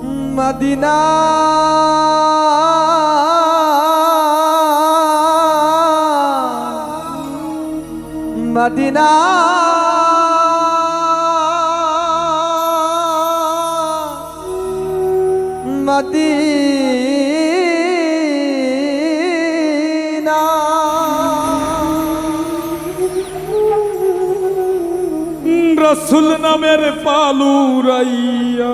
Medina Medina Medina রসুল নামের পালুরাইয়া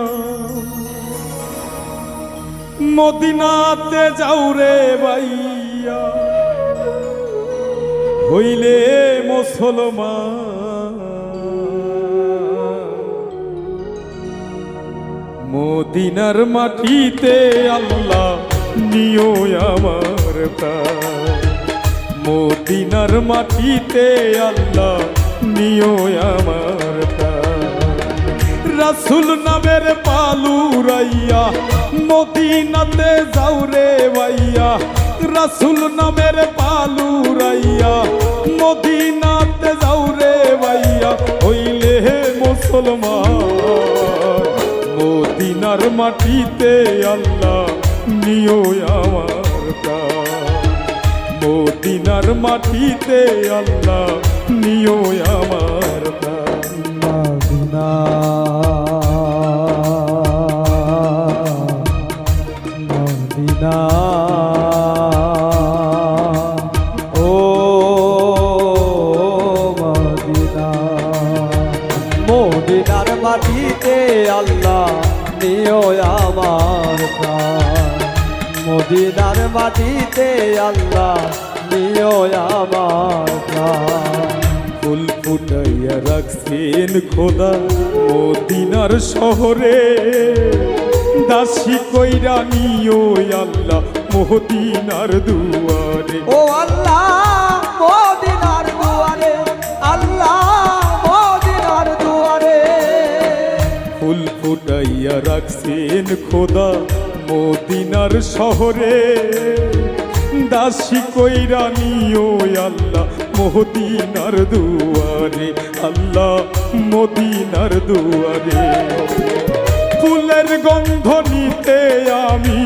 মদিনাতে যাও রে ভাইয়া হইলে মুসলমান মদিনার মাটিতে আল্লাহ নিও আমার প্রাণ মদিনার মাটিতে আল্লাহ নিও আমার প্রাণ রসুল নামের পালুরাইয়া মদিনাতে যাও রে ভাইয়া রসুল নামের পালুরাইয়া মদিনাতে যাও রে ভাইয়া হইলে মুসলমান মদিনার মাটিতে আল্লাহ নিও আমার প্রাণ মদিনার মাটিতে আল্লাহ নিও আমার প্রাণ মদিনা মদিনা ও মদিনা মদিনার মাটিতে আল্লাহ নিও আমার প্রাণ মদিনার মাটিতে আল্লাহ নিও আমার প্রাণ ফুল ফুটাইয়া রাখছেন খোদা মদিনার শহরে দাসী কইরা নিও আল্লাহ মদিনার দুয়ারে ও আল্লাহ মদিনার দুয়ারে আল্লাহ মদিনার দুয়ারে ফুল ফুটাইয়া রাখছেন খোদা মদিনার শহরে দাসী কইরা নিও আল্লাহ মদিনার দুয়ারে আল্লাহ মদিনার দুয়ারে ফুলের গন্ধ নিতে আমি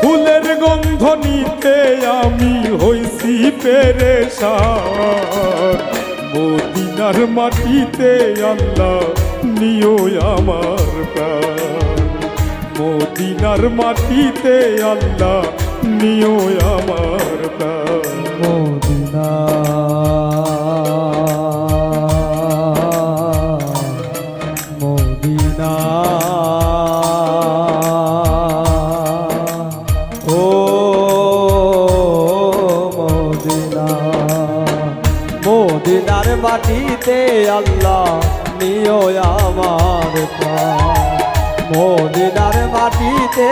ফুলের গন্ধ নিতে আমি হইছি পেরেশান মদিনার মাটিতে আল্লাহ নিও আমার প্রাণ মদিনার মাটিতে আল্লাহ নিও আমার প্রাণ মদিনা মদিনা ও মদিনা মদিনার মাটিতে আল্লাহ নিও আমার প্রাণ মদিনার মাটিতে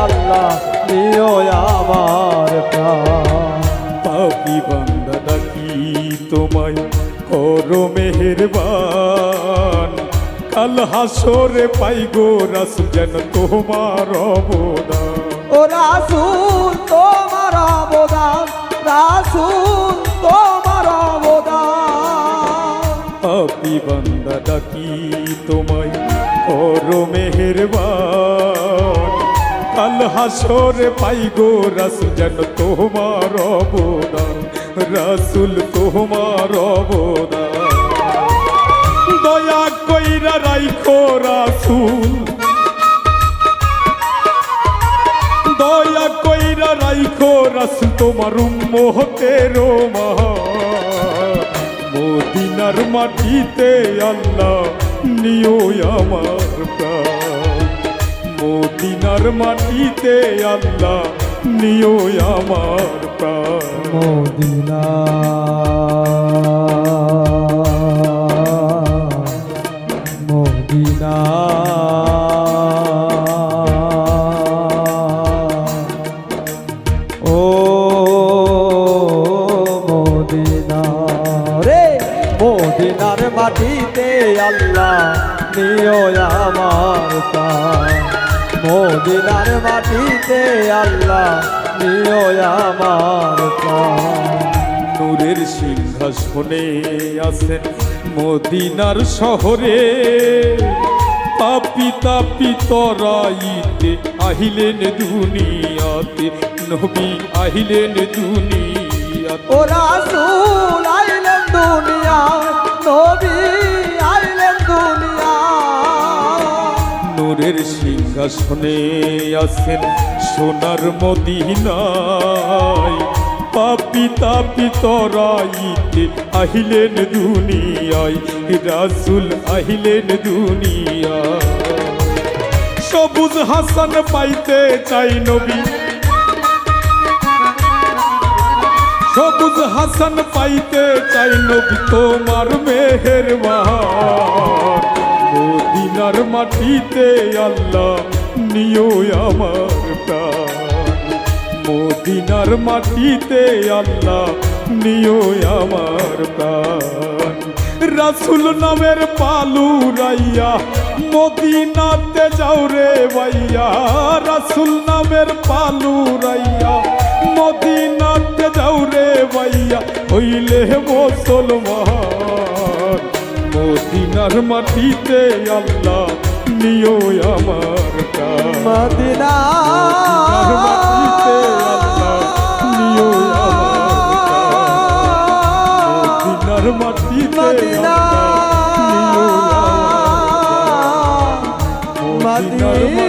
আল্লাহ নিও আমার প্রাণ পাপী বান্দা ডাকি তোমায় করো মেহেরবান কাল হাসরে পাইগো রাসূল যেন তোমার অবদান ও রাসূল তোমার অবদান রাসূল তোমার অবদান পাপী বান্দা ডাকি তোমায় করো মেহেরবান কাল হাসরে পাইগো রাসূল যেন তোমার অবদান রাসূল তোমার অবদান দয়া কইরা রাইখো রাসূল দয়া কইরা রাইখো রাসূল তোমার উম্মতের মান মদিনার মাটিতে আল্লাহ নিও আমার প্রাণ মদিনার মাটিতে আল্লাহ নিও আমার প্রাণ মদিনা মদিনা ও মদিনা রে মদিনার মাটিতে আল্লাহ নিও আমার প্রাণ মদিনার মাটিতে আল্লাহ নিও আমার প্রাণ নূরের সিংহাসনে আছেন মদিনার শহরে পাপি তাপি তরাইতে আহিলেন দুনিয়াতে, নবী আহিলেন দুনিয়াতে। ও রাসূল আইলেন দুনিয়ায়, নবী আইলেন দুনিয়ায়। নূরের সিংহাসনে আছেন সোনার মদিনায়, পাপি তাপি তরাইতে আহিলেন দুনিয়ায়, রাসূল আহিলেন দুনিয়ায়। সবুজ হাসান পাইতে চাই নবী, সবুজ হাসান পাইতে চাই নবী তোমার মেহেরবান। মদিনার মাটিতে আল্লাহ নিও আমার প্রাণ, মদিনার মাটিতে আল্লাহ নিও আমার প্রাণ। রাসূল নামের পালু রাইয়া মদিনাতে যাও রে ভাইয়া, রাসূল নামের পালু রাইয়া মদিনাতে যাও রে ভাইয়া, হইলে মুসলমান। মদিনার মাটিতে আল্লাহ নিও আমার প্রাণ, মদিনার মাটিতে আল্লাহ নিও আমার প্রাণ, মদিনার মাটিতে মদিনা আল্লাহ নিও আমার প্রাণ, মদিনার